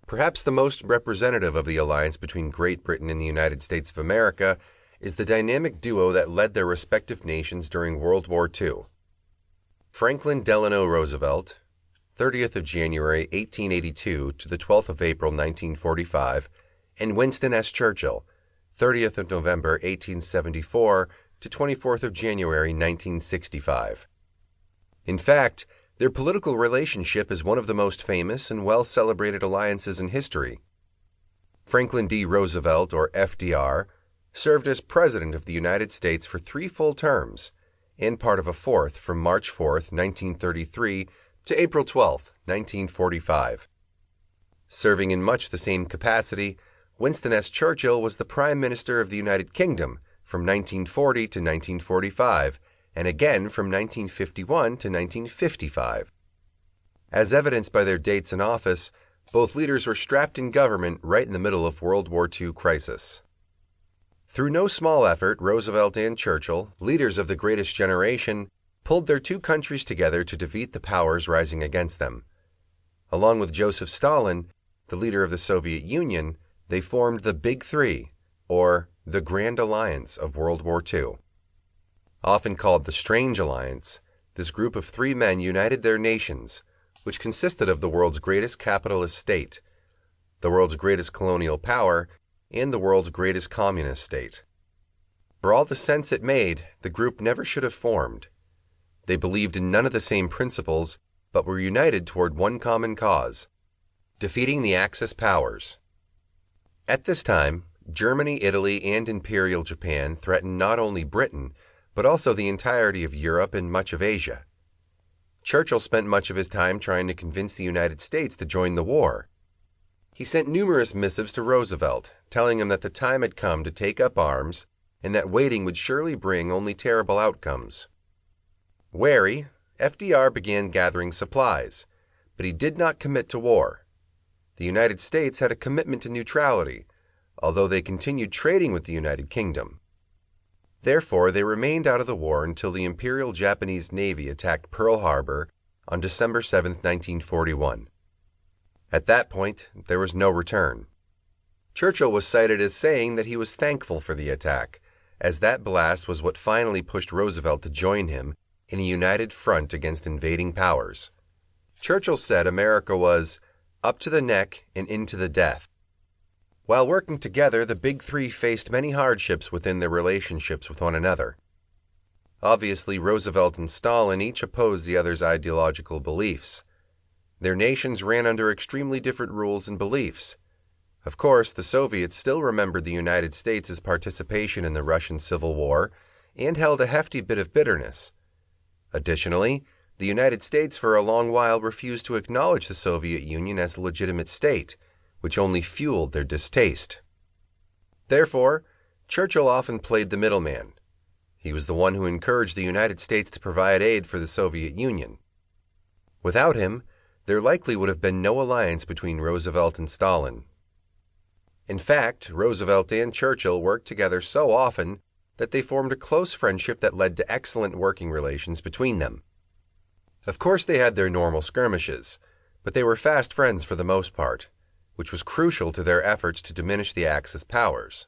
Perhaps the most representative of the alliance between Great Britain and the United States of America is the dynamic duo that led their respective nations during World War II. Franklin Delano Roosevelt, 30th of January 1882 to the 12th of April 1945, and Winston S. Churchill, 30th of November 1874 to 24th of January 1965. In fact, their political relationship is one of the most famous and well-celebrated alliances in history. Franklin D. Roosevelt, or FDR, served as President of the United States for 3 full terms, and part of a fourth from March 4, 1933 to April 12, 1945. Serving in much the same capacity, Winston S. Churchill was the Prime Minister of the United Kingdom from 1940 to 1945, and again from 1951 to 1955. As evidenced by their dates in office, both leaders were strapped in government right in the middle of World War II crisis. Through no small effort, Roosevelt and Churchill, leaders of the greatest generation, pulled their 2 countries together to defeat the powers rising against them. Along with Joseph Stalin, the leader of the Soviet Union, they formed the Big Three, or the Grand Alliance of World War II. Often called the Strange Alliance, this group of 3 men united their nations, which consisted of the world's greatest capitalist state, the world's greatest colonial power, and the world's greatest communist state. For all the sense it made, the group never should have formed. They believed in none of the same principles, but were united toward one common cause: defeating the Axis powers. At this time, Germany, Italy, and Imperial Japan threatened not only Britain, but also the entirety of Europe and much of Asia. Churchill spent much of his time trying to convince the United States to join the war. He sent numerous missives to Roosevelt, telling him that the time had come to take up arms and that waiting would surely bring only terrible outcomes. Wary, FDR began gathering supplies, but he did not commit to war. The United States had a commitment to neutrality, although they continued trading with the United Kingdom. Therefore, they remained out of the war until the Imperial Japanese Navy attacked Pearl Harbor on December 7, 1941. At that point, there was no return. Churchill was cited as saying that he was thankful for the attack, as that blast was what finally pushed Roosevelt to join him in a united front against invading powers. Churchill said America was up to the neck and into the death. While working together, the Big Three faced many hardships within their relationships with one another. Obviously, Roosevelt and Stalin each opposed the other's ideological beliefs. Their nations ran under extremely different rules and beliefs. Of course, the Soviets still remembered the United States' participation in the Russian Civil War and held a hefty bit of bitterness. Additionally, the United States for a long while refused to acknowledge the Soviet Union as a legitimate state, which only fueled their distaste. Therefore, Churchill often played the middleman. He was the one who encouraged the United States to provide aid for the Soviet Union. Without him, there likely would have been no alliance between Roosevelt and Stalin. In fact, Roosevelt and Churchill worked together so often that they formed a close friendship that led to excellent working relations between them. Of course, they had their normal skirmishes, but they were fast friends for the most part, which was crucial to their efforts to diminish the Axis powers.